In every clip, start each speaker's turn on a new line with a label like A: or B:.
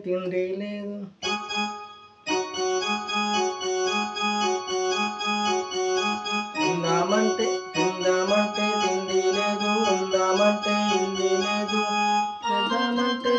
A: తిండి లేదు. తిందామంటే తిండి లేదు, ఉందామంటే ఇల్లు లేదు, చేద్దామంటే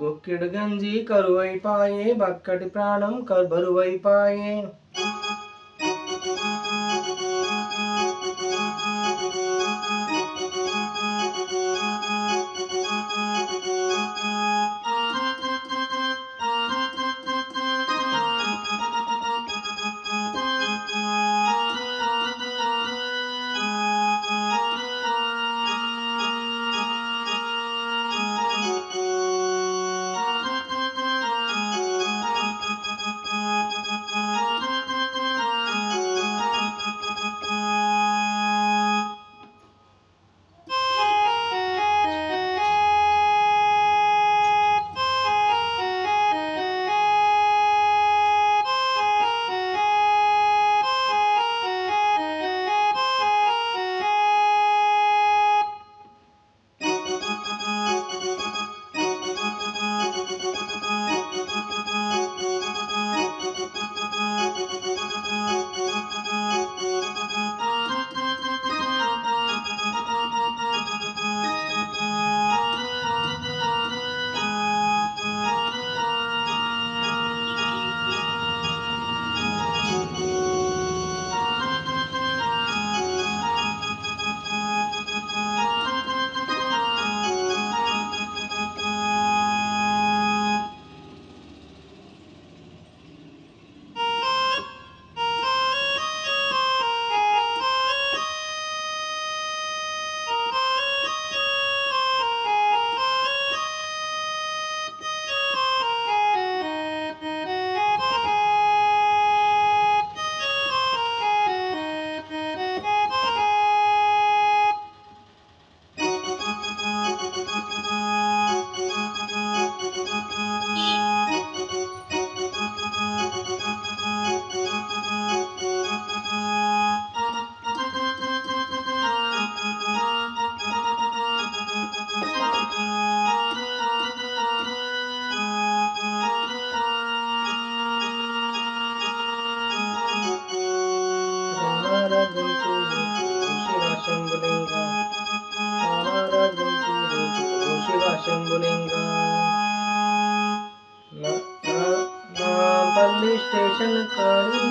A: బొక్కెడు గంజి కరువైపాయే, బక్కటి ప్రాణం బరువైపాయే. శంభులింగా నాంపల్లి స్టేషన్ కాడి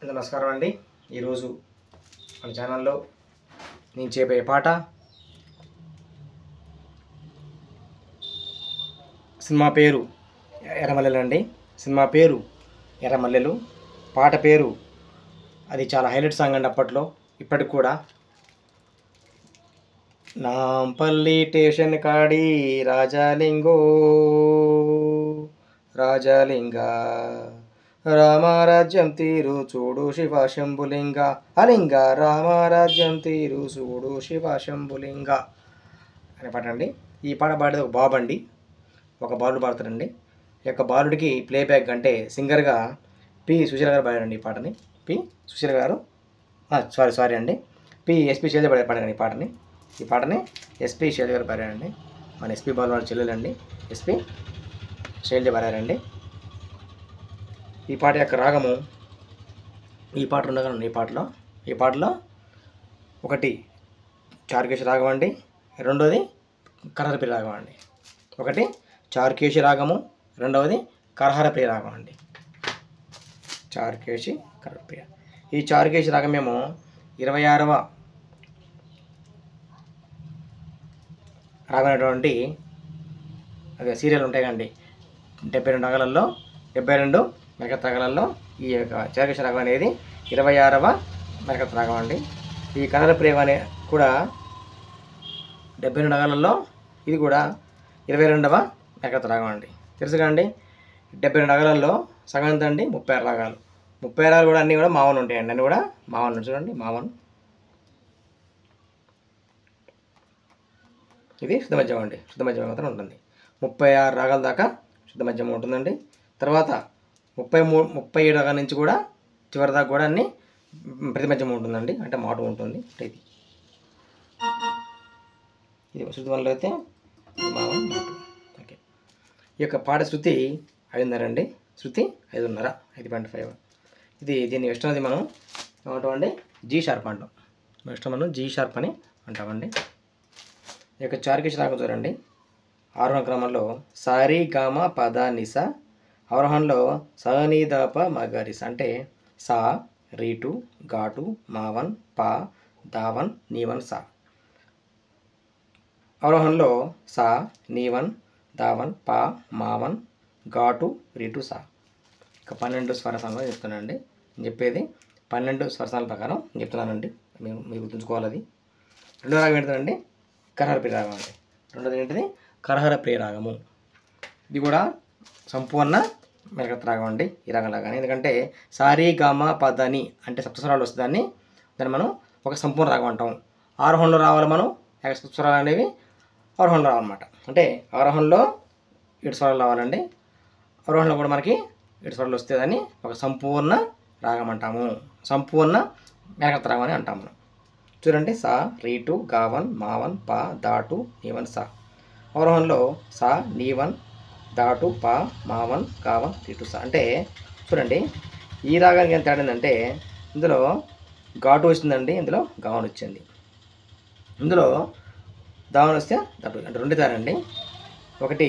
A: నమస్కారం అండి. ఈరోజు మన ఛానల్లో నేను చెప్పే పాట సినిమా పేరు ఎర్రమల్లెలు అండి. సినిమా పేరు ఎర్రమల్లెలు, పాట పేరు అది చాలా హైలైట్ సాంగ్ అండి అప్పట్లో, ఇప్పటికి కూడా. నాంపల్లి స్టేషన్ కాడి రాజాలింగో రాజాలింగా, రామరాజ్యం తీరు చూడు శివ శంభులింగ అలింగ, రామరాజ్యం తీరు చూడు శివ శంభులింగ అనే పాట అండి. ఈ పాట పాడేది ఒక బాబు అండి, ఒక బాలుడు పాడతాడండి. ఈ యొక్క బాలుడికి ప్లేబ్యాక్ అంటే సింగర్గా పి సుశీల గారు పాడారండి ఈ పాటని. పి సుశీల గారు సారీ అండి, పి ఎస్పి శైలజ పాడారండి ఈ పాటని. ఈ పాటని ఎస్పి శైలజ గారు పాడారండి. మన ఎస్పి బాలవాడి చెల్లెలండి ఎస్పి శైలజ పాడారండి. ఈ పాట యొక్క రాగము, ఈ పాట ఉండగలను ఈ పాటలో ఒకటి చారుకేశ రాగం అండి, రెండోది కరహరప్రియ రాగం అండి. ఒకటి చారుకేశి రాగము, రెండవది కరహరప్రియ రాగం అండి. చారుకేశి కరహరప్రియ. ఈ చారుకేశి రాగం మేము 26వ రాగమైనటువంటి అదే సీరియల్ ఉంటాయి కండి 72 రాగాలలో 72 మెరకత్ రాగాలలో ఈ యొక్క చారుకేశి రాగం అనేది 26వ మెరకత్ రాగం అండి. ఈ కరహరప్రియ అనే కూడా 72 రాగాలలో ఇది కూడా 22వ మెరకత్ రాగం అండి. తెలుసుగా అండి, 72 రాగాలలో సగం ఎంత అండి 36 రాగాలు. 36 రాగాలు కూడా అన్నీ కూడా మావన్ ఉంటాయండి. అన్నీ కూడా మావన్ చూడండి, మావన్. ఇది శుద్ధ మధ్యమం అండి. శుద్ధ మధ్యమం మాత్రం ఉంటుంది. 36 రాగాల దాకా శుద్ధ మధ్యమం ఉంటుందండి. తర్వాత 37 రాగాల నుంచి కూడా చివరి దాకా కూడా అన్ని ప్రతి మధ్యమం ఉంటుందండి, అంటే మాటు ఉంటుంది. ఇది శుద్ధ వనలో అయితే మావన్ మాటు. ఓకే. ఈ యొక్క పాట శృతి 5:30 అండి. శృతి 5:30, 5.5. దీన్ని వెస్టర్న్ అది మనం ఏమంటామండి జీ షార్ప్ అంటాం. వెస్టర్న్ మనం జీ షార్ప్ అని అంటామండి. ఈ యొక్క చారుకేశి రాగం చూడండి. ఆరోహణ క్రమంలో సారీ గామ పద నిస, అవరోహణలో సని ద ప మగరిస, అంటే సా రీటు ఘాటు మావన్ పా దావన్ నీవన్ సా. అవరోహణలో సా నీవన్ దావన్ పా మావన్ ఘాటు రీటు సా. ఇక 12 స్వరసాలు చెప్తున్నానండి. నేను చెప్పేది 12 స్వరసాల ప్రకారం చెప్తున్నానండి, మీరు గుర్తుంచుకోవాలి. అది రెండో రాగం ఏంటండి కరహరప్రియ రాగం అండి. రెండోది ఏంటిది కరహరప్రియ రాగము. ఇది కూడా సంపూర్ణ మెరకత్ రాగం అండి. ఈ రాగం లాగానే, ఎందుకంటే సారీ గామ పదని అంటే సప్తస్వరాలు వస్తుందని దాన్ని మనం ఒక సంపూర్ణ రాగం అంటాం. ఆరోహణలో రావాలి మనం సప్తస్వరాలు అనేవి ఆరోహణలో రావాలన్నమాట. అంటే ఆరోహణలో 7 స్వరాలు రావాలండి, అవరోహణలో కూడా మనకి 7 స్వరాలు వస్తే దాన్ని ఒక సంపూర్ణ రాగం అంటాము. సంపూర్ణ మెరకత్ రాగం అని అంటాము మనం. చూడండి, సా రీటు గావన్ మావన్ పా దాటు నీవన్ సా. అవరోహణలో సా నీవన్ దాటు పా మావన్ గావన్ రీటు సా. అంటే చూడండి, ఈ రాగానికి ఎంత ఆడిందంటే ఇందులో ఘాటు వచ్చిందండి, ఇందులో గావన్ వచ్చింది. ఇందులో దావన్ వస్తే దట్టు, అంటే 2 తారండి. ఒకటి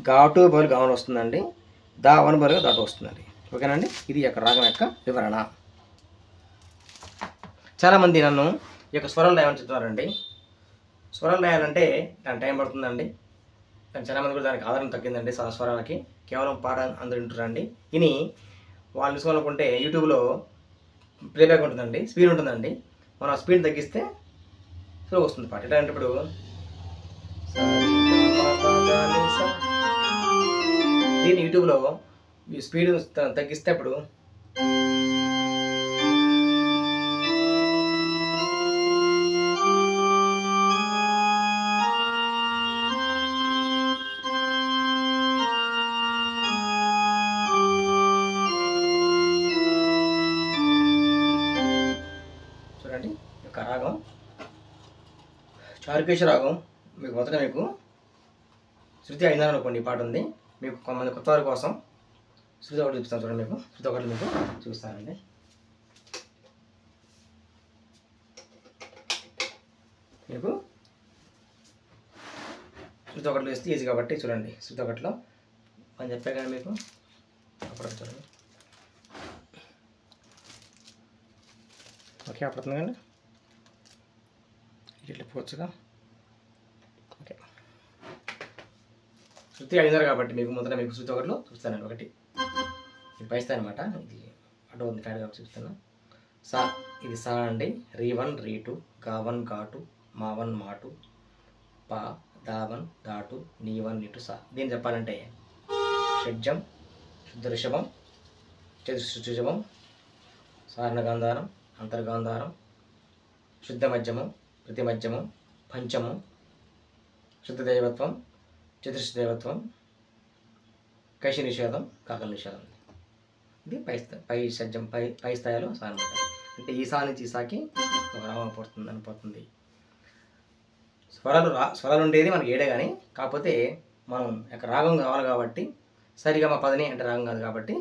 A: ఘాటు బదులు గావన్ వస్తుందండి, దావన్ బదులుగా దాటు వస్తుందండి. ఓకేనండి, ఇది యొక్క రాగం యొక్క వివరణ. చాలామంది నన్ను ఈ యొక్క స్వరాలు రాయమని చెప్తున్నారండి. స్వరాలు రాయాలంటే దానికి టైం పడుతుందండి. కానీ చాలామంది కూడా దానికి ఆధారం తగ్గిందండి. స్వరాలకి కేవలం పాట అందరూ వింటున్నారండి. ఇని వాళ్ళు తీసుకోవాలనుకుంటే యూట్యూబ్లో ప్లేబ్యాక్ ఉంటుందండి, స్పీడ్ ఉంటుందండి. మనం ఆ స్పీడ్ తగ్గిస్తే స్లో వస్తుంది పాట. ఎట్లా అంటే ఇప్పుడు దీన్ని యూట్యూబ్లో ఈ స్పీడ్ తగ్గిస్తే అప్పుడు చూడండి, యొక్క రాగం చారుకేశి రాగం. మీకు మొదట మీకు శృతి 5:30 అనుకోండి ఈ పాట ఉంది. మీకు కొంతమంది కొత్త వారి కోసం శృతి ఒకటి చూపిస్తాను. చూడండి, మీకు శృతి ఒకటి మీకు చూపిస్తానండి. మీకు శృతి ఒకటిలో ఇస్తే ఈజీ కాబట్టి చూడండి. శృతి ఒకటిలో అని చెప్పే కానీ మీకు అప్పుడు చూడండి. ఓకే, అప్పుడుతుంది కండి ఇట్లా పోవచ్చుగా. ఓకే, శృతి 5:30 కాబట్టి మీకు మొదట మీకు శృతి ఒకటిలో చూస్తానండి. ఒకటి ఇది పైస్తా అనమాట, ఇది అటు ఉంది ఫ్యాడ్ కాబట్టి చూస్తాను. సా, ఇది సా అండి. రీవన్ రీటు గావన్ ఘాటు మావన్ మాటు పా దావన్ దాటు నీవన్ నీటు సా. దీన్ని చెప్పాలంటే షడ్జం, శుద్ధ ఋషభం, చతుర్షుజభం, సారణ గాంధారం, అంతర్గాంధారం, శుద్ధ మధ్యమం, ప్రతి మధ్యమం, పంచమం, శుద్ధ దైవత్వం, చతుర్షు దైవత్వం, కైశి నిషేధం, కాకల నిషేధం. ఇది పై షడ్జం పై స్థాయిలో సా అనమాట. అంటే ఈ సా నుంచి ఈ సాకి ఒక రాగం పోతుంది. స్వరాలు ఉండేది మనకి ఏడే కానీ, కాకపోతే మనం ఒక రాగం కావాలి కాబట్టి సరిగమ పదని అంటే రాగం కాదు కాబట్టి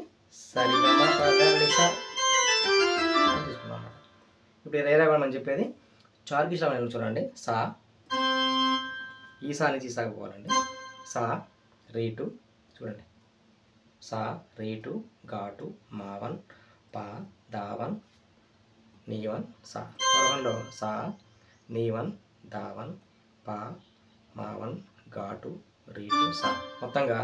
A: సరిగమ పదని సా తీసుకున్నాం అన్నమాట. ఇప్పుడు ఏ రాగం మనం చెప్పేది చార్కి శ్రవణం చూడండి. సా, ఈ సా నుంచి సాగిపోవాలండి. సా రీటు చూడండి. సా రీటు ఘాటు మావన్ పా దావన్ నీవన్ సా. పరవంలో సా నీవన్ దావన్ పా మావన్ ఘాటు రీటు సా. మొత్తంగా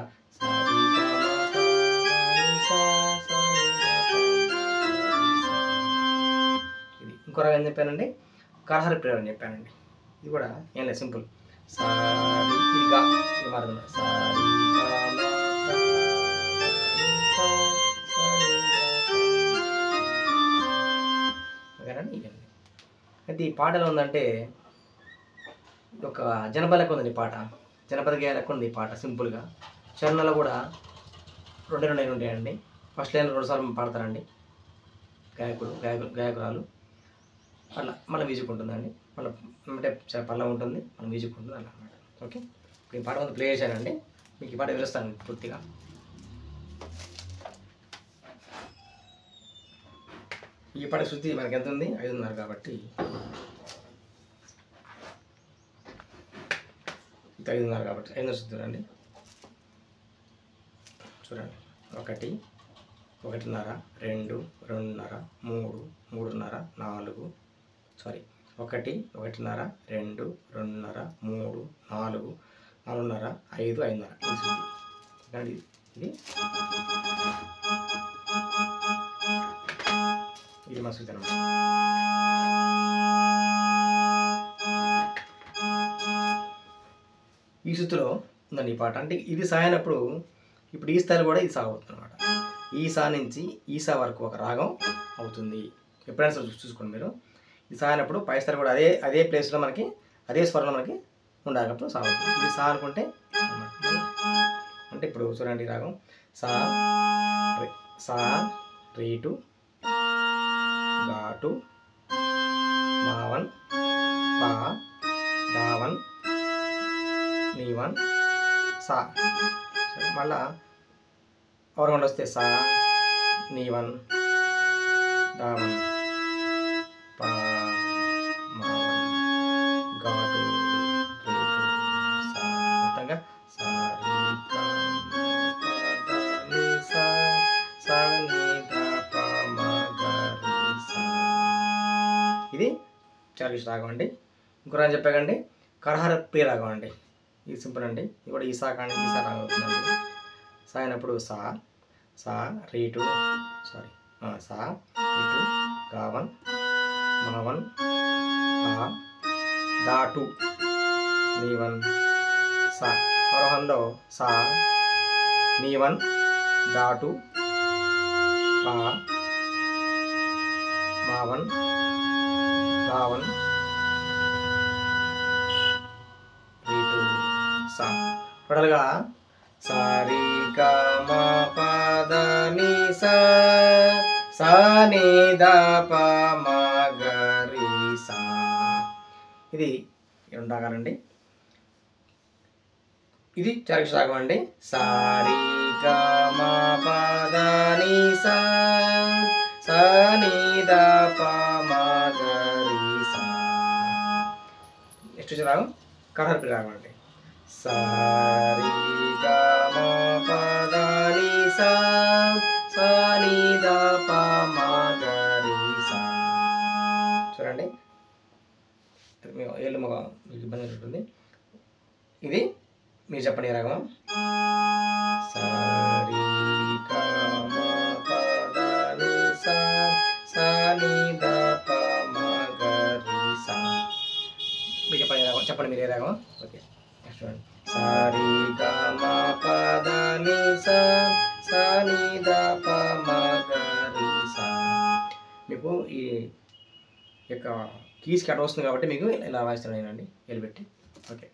A: ఇది. ఇంకో రాగం ఏం చెప్పానండి, కరహర ప్రియ అని చెప్పానండి. ఇది కూడా ఏం లేదు, సింపుల్. సారీ ఇది గా, ఇది మారుతుంది. సారీ ఓకేనండి. ఇదండి. అయితే ఈ పాట ఎలా ఉందంటే ఒక జనపద లెక్క ఉందండి. పాట జనపద గేయ లెక్క ఉంది ఈ పాట. సింపుల్గా చరణాలు కూడా 2 లైన్లు ఉంటాయండి. ఫస్ట్ లైన్ 2 సార్లు పాడతారండి గాయకురాలు. అట్లా మళ్ళీ మ్యూజిక్ ఉంటుందండి. మళ్ళీ అంటే పల్ల ఉంటుంది, మళ్ళీ మ్యూజిక్ ఉంటుంది అలా అన్నమాట. ఓకే, ఇప్పుడు ఈ పాట కొంత ప్లే చేశానండి. మీకు ఈ పాట వివరిస్తాను పూర్తిగా. ఈ పాట శృతి మనకి ఎంత ఉంది, 5:30 కాబట్టి 5:30 కాబట్టి 5:30 శృతి చూడండి. 1, 1:30, 2, 2:30, 3, 3:30, 4 సారీ 1, 1:30, 2, 2:30, 3, 4, 4:30, 5, 5:30 ఇది శృతి. ఇది మా శృతి అన్నమాట. ఈ శృతిలో ఉందండి ఈ పాట. అంటే ఇది సాగినప్పుడు ఇప్పుడు ఈ స్థాయిలో కూడా ఇది సాగుతుంది అనమాట. ఈ సా నుంచి ఈ సా వరకు ఒక రాగం అవుతుంది. ఎప్పుడైనా సరే చూసుకోండి మీరు. ఇది సాగినప్పుడు పై స్థాయి కూడా అదే ప్లేస్లో మనకి అదే స్వరంలో మనకి ఉండాలప్పుడు సాగుతుంది. ఇది సా అనుకుంటే అంటే ఇప్పుడు చూడండి రాగం సా రీటు ఘాటు మావన్ పా దావన్ నీవన్ సా. మళ్ళా అవరగొండ వస్తే సా నీవన్ దావన్ పా మావన్ ఘాటు రీటు సా. మొత్తంగా సా రీ గా మా ప ద ని సా సా ని ద ప మ గ రి సా. ఇది చార్కి రాగం అండి. ఇంకో రాగం చెప్పాకండి, కరహర ప్రియ రాగం అండి. ఇది సింపుల్ అండి. ఇది కూడా ఈ సా కానీ ఈ సా రాగం అవుతుందండి. సా అయినప్పుడు సా రీటు సారీ సా రీటు గావన్ మావన్ పా దాటు నీవన్ సా. ఆరోహణలో సా నీవన్ దాటు పా మావన్ గావన్ రీటు సా. టోటల్గా సారీ గా మా ప ద ని సా సా ని ద ప మ గ రి సా. ఇది ఉండగానండి. ఇది చార్కి రాగం అండి. సారీ గా మా ప ద ని సా సా ని ద ప మ గ రి సా. నెక్స్ట్ రాగం కరహర ప్రియ రాగం అండి. సారీ గా మా ప ద ని సా సా ని ద ప మ గ రి సా. చూడండి ఏళ్ళు మీకు ఇబ్బంది ఉంటుంది. ఇది మీరు చెప్పండి రాగం. సారీ గా మా ప ద ని సా సా ని ద ప మ గ రి సా. మీరు చెప్పండి రాగం, చెప్పండి మీరు ఏ రాగం. ఓకే, నెక్స్ట్ చూడండి. సారీ గా మా ప ద ని సా సా ని ద ప మ గ రి సా. మీకు ఈ యొక్క కీస్కి అటు వస్తుంది కాబట్టి మీకు ఇలా వాయిస్తున్నాను నేనండి వేలు పెట్టి. ఓకే,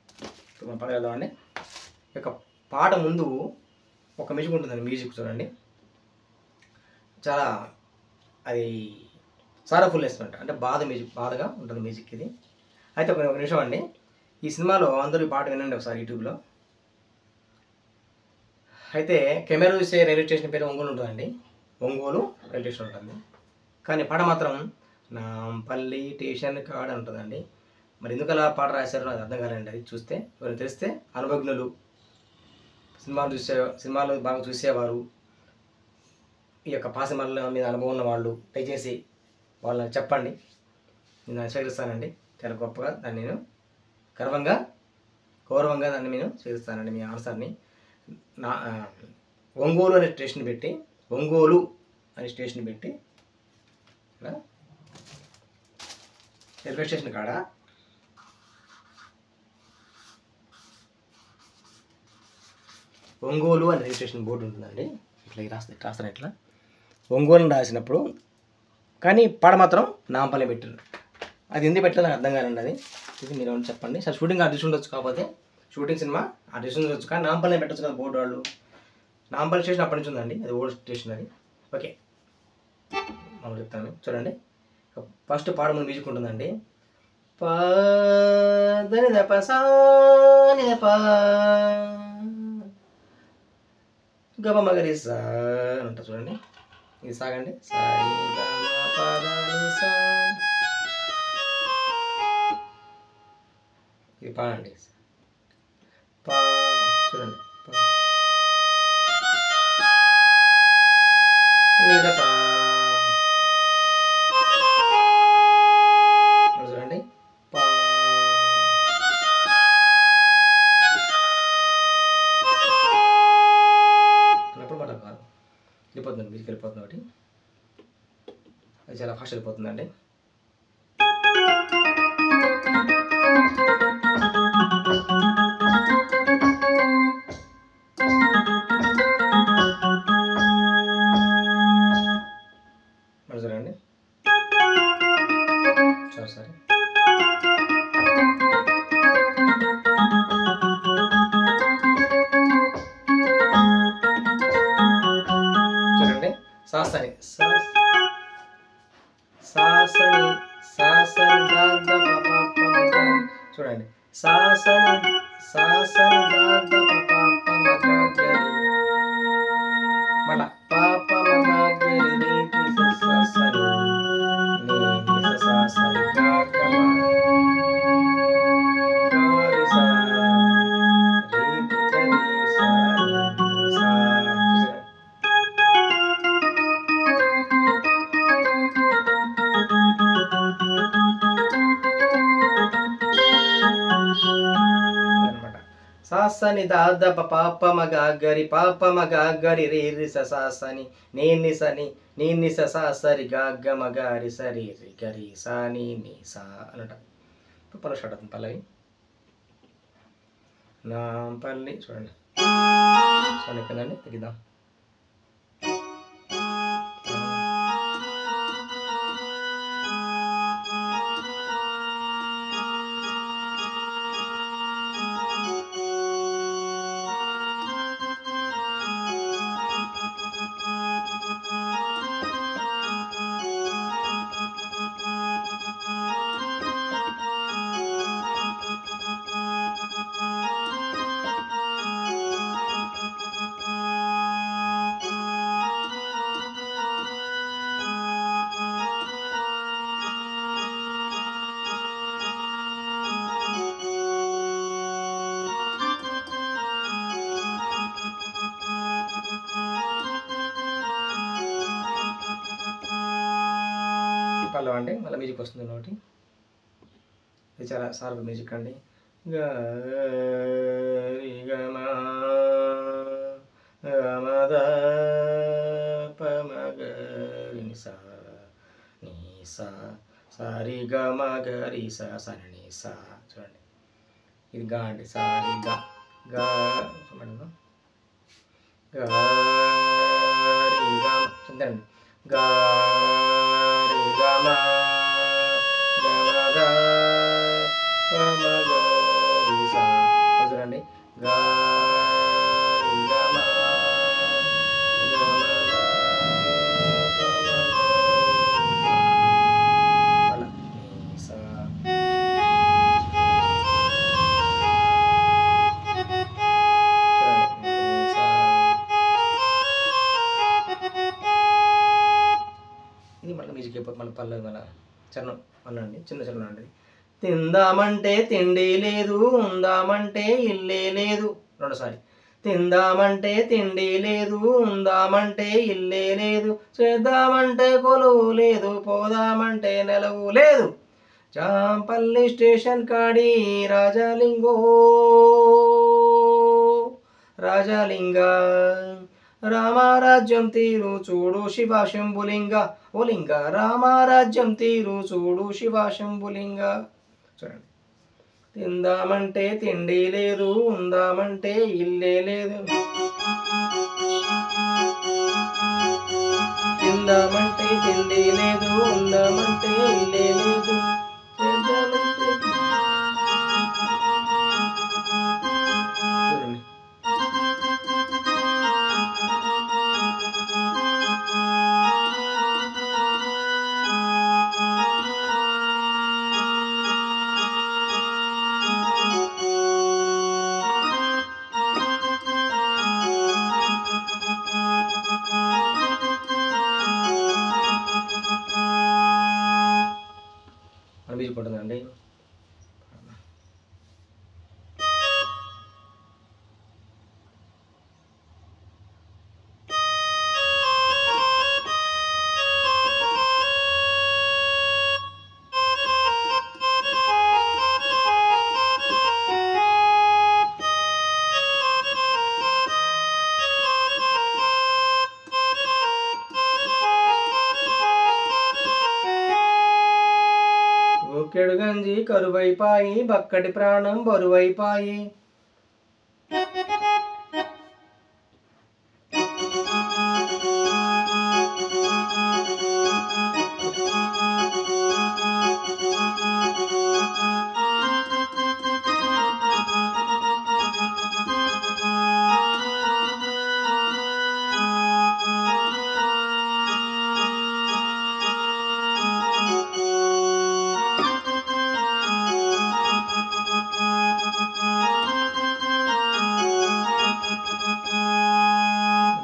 A: ఇప్పుడు మనం పాట వెళ్దామండి. ఈ యొక్క పాట ముందు ఒక మ్యూజిక్ ఉంటుందండి. మ్యూజిక్ చూడండి చాలా అది సారఫుల్నెస్ అంటే బాధగా ఉంటుంది మ్యూజిక్ ఇది. అయితే ఒక నిమిషం అండి. ఈ సినిమాలో అందరూ ఈ పాట వినండి ఒకసారి యూట్యూబ్లో. అయితే కెమెరా చూసే రైల్వే స్టేషన్ పేరు ఒంగోలు ఉంటుందండి. ఒంగోలు రైల్వే స్టేషన్ ఉంటుంది. కానీ పాట మాత్రం నాంపల్లి స్టేషన్ కాడ ఉంటుందండి. మరి ఎందుకు అలా పాట రాశారో నాకు అర్థం కాలేండి. అది చూస్తే ఎవరైనా తెలిస్తే అనుభవజ్ఞులు, సినిమాలు బాగా చూసేవారు, ఈ యొక్క పాసిమల్ల మీద అనుభవం ఉన్న వాళ్ళు దయచేసి వాళ్ళని చెప్పండి. నేను స్వీకరిస్తానండి. చాలా గొప్పగా దాన్ని నేను గౌరవంగా దాన్ని నేను స్వీకరిస్తానండి. మీ ఆన్సర్ని ఒంగోలు అనే స్టేషన్ పెట్టి, ఒంగోలు అనే స్టేషన్ పెట్టి రైల్వే స్టేషన్ కాడ ఒంగోలు అనే రైల్వే స్టేషన్ బోర్డు ఉంటుందండి. ఇట్లా రాస్తాను ఇట్లా ఒంగోలు రాసినప్పుడు, కానీ పాట మాత్రం నాంపల్లి పెట్టారు. అది ఎందుకు పెట్టాలో నాకు అర్థం కాదండి. అది ఇది మీరు ఏమైనా చెప్పండి. సార్ షూటింగ్ ఆర్టిస్ట్ ఉండొచ్చు, కాకపోతే షూటింగ్ సినిమా ఆర్టిస్ట్ ఉండొచ్చు, కానీ నాంపల్లి పెట్టచ్చు కదా బోర్డు వాళ్ళు. నాంపల్లి స్టేషన్ అప్పటి నుంచి ఉందండి, అది ఓల్డ్ స్టేషన్ అది. ఓకే, మనం చెప్తాను చూడండి. ఫస్ట్ పాట ముందు మ్యూజిక్ ఉంటుందండి. గబ మగరి సా అని ఉంటుంది చూడండి. ఇది సాగండి. ఇది పాడండి. చూడండి చూడండి అన్నప్పుడు మాట కాదు, వెళ్ళిపోతుంది మ్యూజిక్ వెళ్ళిపోతుంది. ఒకటి అది చాలా ఫాస్ట్ వెళ్ళిపోతుందండి. చూడండి సరే చూడండి. సాసని సాసని సాసని దాద పాప చూడండి. సాసని సాసని దాద పాప మగరి మళ్ళా పాప మగరి నీతి సాసని నీతి సాసని గాగమ గరి సా రీతి గరి సా సా. సాసని దాద పాప మగరి రే రి సాసని నీ సాసరి గాగ మగరి సరి రి గరి సా నీ సా అనట. పల్లవి స్టార్ట్ అవుతుంది. పల్లవి నాంపల్లి చూడండి. చూడండి ఎక్కడండి తగ్గిద్దాం. పల్లవి అండి. మళ్ళీ మ్యూజిక్ వస్తుంది ఒకటి. ఇది చాలా సార్లు మ్యూజిక్ అండి. గమద పమగరి సా నీ సా సారి గమగరి సా సని నీ సా. చూడండి ఇది గా అండి. సారి గా గా గారి గా చూడండి. గారి గమ గమద పమగరి సా. చూడండి గారి గమ గమద పమగరి సా. పల్లవి మన చరణం అనండి, చిన్న చరణం అండి. తిందామంటే తిండి లేదు, ఉందామంటే ఇల్లే లేదు. రెండోసారి. తిందామంటే తిండి లేదు, ఉందామంటే ఇల్లే లేదు, చేద్దామంటే కొలువు లేదు, పోదామంటే నెలవు లేదు. జాంపల్లి స్టేషన్ కాడి రాజాలింగో రాజాలింగ, రామరాజ్యం తీరు చూడు శివ శంభులింగ, ఓ లింగ రామరాజ్యం తీరు చూడు శివ శంభులింగ. చూడండి. తిందామంటే తిండి లేదు, ఉందామంటే ఇల్లే లేదు, తిందామంటే తిండి లేదు, ఉందామంటే ఇల్లే లేదు, చూడండి. అనిపించుకుంటుందండి. ఒక్కెడు గంజి కరువైపాయి, బక్కటి ప్రాణం బరువైపాయి.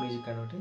A: మ్యూజిక్ అనొకటి.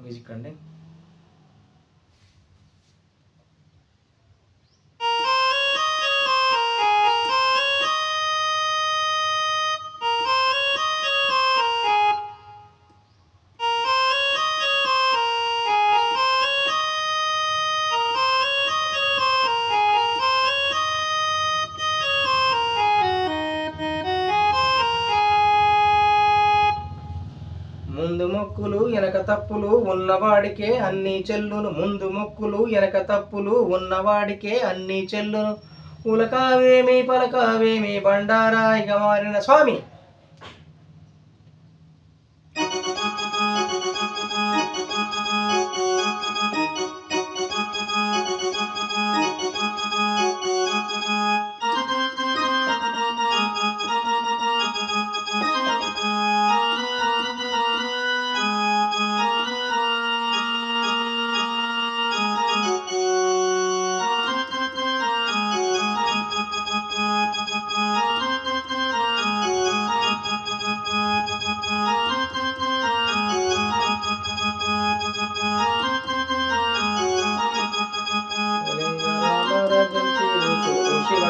A: మ్యూజిక్ అండి. ముందు మొక్కులు వెనక తప్పులు ఉన్నవాడికే అన్ని చెల్లును, ముందు మొక్కులు వెనక తప్పులు ఉన్నవాడికే అన్ని చెల్లును, ఉలకావేమి పలకావేమి బండారాయిగా మారిన స్వామి.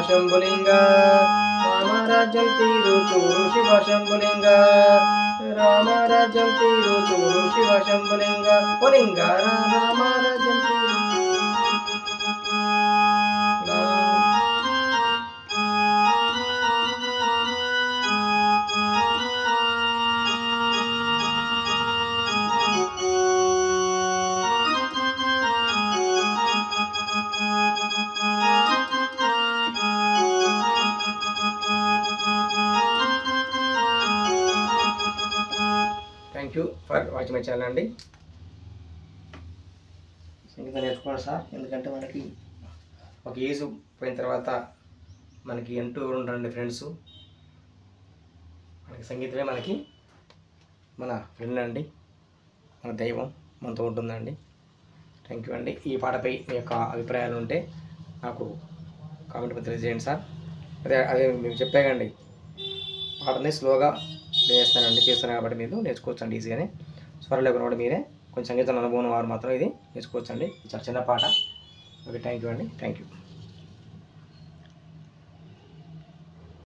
A: శంభులింగ, రామరాజ్యం తీరు చూడు శివ శంభులింగ, రామరాజ్యం తీరు చూడు శివ శంభులింగ, పులింగ రామరాజ్యం తీరు. ఫర్ వాచింగ్ మై ఛానల్ అండి. సంగీతం నేర్చుకోవాలి సార్, ఎందుకంటే మనకి ఒక ఏజ్ పోయిన తర్వాత మనకి అంటూ ఉంటారండి ఫ్రెండ్స్. మనకి సంగీతమే మనకి మన ఫ్రెండ్ అండి, మన దైవం మనతో ఉంటుందండి. థ్యాంక్ యూ అండి. ఈ పాటపై మీ యొక్క అభిప్రాయాలు ఉంటే నాకు కామెంట్ తెలియజేయండి సార్. అదే మీకు చెప్పాకండి, పాటని స్లోగా చేస్తాను కాబట్టి మీరు నేర్చుకోవచ్చండి ఈజీగానే. స్వరం లేకుండా కూడా మీరే కొంచెం సంగీతం అనుభవం వారు మాత్రం ఇది నేర్చుకోవచ్చండి. చాలా చిన్న పాట. ఓకే, థ్యాంక్ యూ అండి. Thank you.